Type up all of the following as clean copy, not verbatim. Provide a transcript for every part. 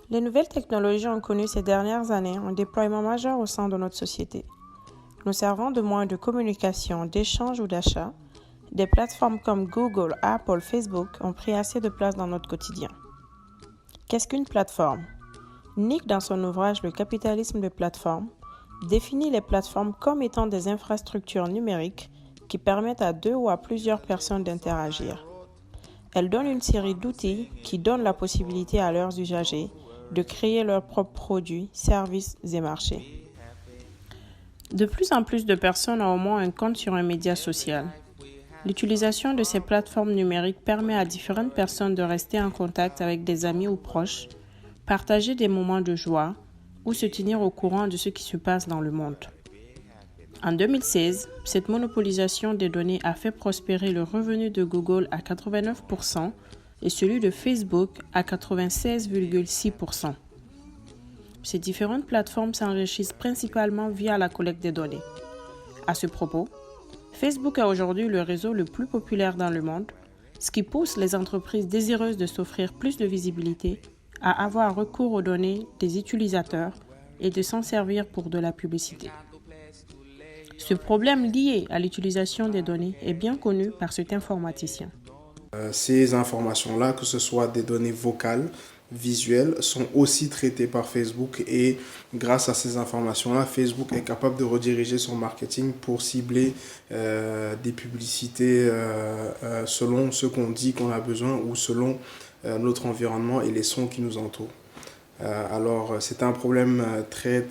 Les nouvelles technologies ont connu ces dernières années un déploiement majeur au sein de notre société. Nous servant de moyens de communication, d'échange ou d'achat, des plateformes comme Google, Apple, Facebook ont pris assez de place dans notre quotidien. Qu'est-ce qu'une plateforme? Nick, dans son ouvrage Le capitalisme des plateformes, définit les plateformes comme étant des infrastructures numériques qui permettent à deux ou à plusieurs personnes d'interagir. Elle donne une série d'outils qui donnent la possibilité à leurs usagers de créer leurs propres produits, services et marchés. De plus en plus de personnes ont au moins un compte sur un média social. L'utilisation de ces plateformes numériques permet à différentes personnes de rester en contact avec des amis ou proches, partager des moments de joie ou se tenir au courant de ce qui se passe dans le monde. En 2016, cette monopolisation des données a fait prospérer le revenu de Google à 89% et celui de Facebook à 96,6%. Ces différentes plateformes s'enrichissent principalement via la collecte des données. À ce propos, Facebook est aujourd'hui le réseau le plus populaire dans le monde, ce qui pousse les entreprises désireuses de s'offrir plus de visibilité à avoir recours aux données des utilisateurs et de s'en servir pour de la publicité. Ce problème lié à l'utilisation des données est bien connu par cet informaticien. Ces informations-là, que ce soit des données vocales, visuelles, sont aussi traitées par Facebook et grâce à ces informations-là, Facebook est capable de rediriger son marketing pour cibler des publicités selon ce qu'on dit qu'on a besoin ou selon notre environnement et les sons qui nous entourent. Alors, c'est un problème très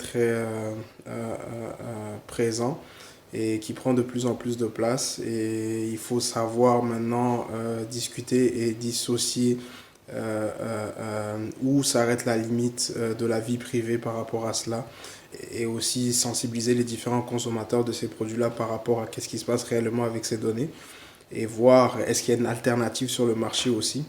présent et qui prend de plus en plus de place. Et il faut savoir maintenant discuter et dissocier où s'arrête la limite de la vie privée par rapport à cela. Et aussi sensibiliser les différents consommateurs de ces produits-là par rapport à ce qui se passe réellement avec ces données. Et voir est-ce qu'il y a une alternative sur le marché aussi.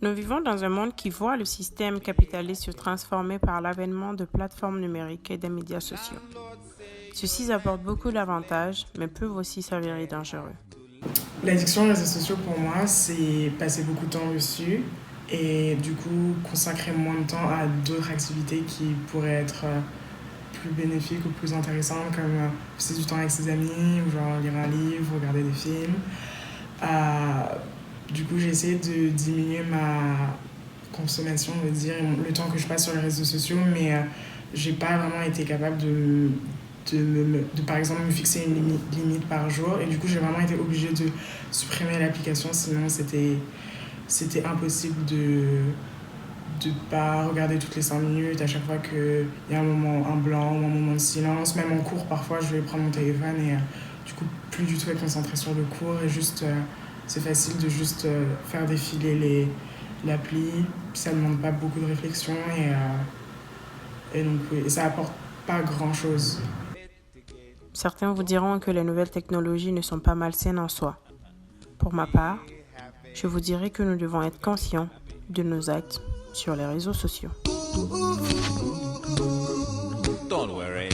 Nous vivons dans un monde qui voit le système capitaliste se transformer par l'avènement de plateformes numériques et des médias sociaux. Ceux-ci apportent beaucoup d'avantages, mais peuvent aussi s'avérer dangereux. L'addiction aux réseaux sociaux, pour moi, c'est passer beaucoup de temps dessus et du coup consacrer moins de temps à d'autres activités qui pourraient être plus bénéfiques ou plus intéressantes, comme passer du temps avec ses amis, ou genre lire un livre, regarder des films. Du coup, j'ai essayé de diminuer ma consommation, on va dire, le temps que je passe sur les réseaux sociaux, mais j'ai pas vraiment été capable de par exemple me fixer une limite par jour, et du coup j'ai vraiment été obligée de supprimer l'application, sinon c'était impossible de pas regarder toutes les 5 minutes à chaque fois qu'il y a un blanc ou un moment de silence. Même en cours, parfois je vais prendre mon téléphone et du coup plus du tout être concentrée sur le cours, et juste c'est facile de juste faire défiler l'appli, ça demande pas beaucoup de réflexion, et donc oui, et ça apporte pas grand chose. Certains vous diront que les nouvelles technologies ne sont pas malsaines en soi. Pour ma part, je vous dirais que nous devons être conscients de nos actes sur les réseaux sociaux. Don't worry.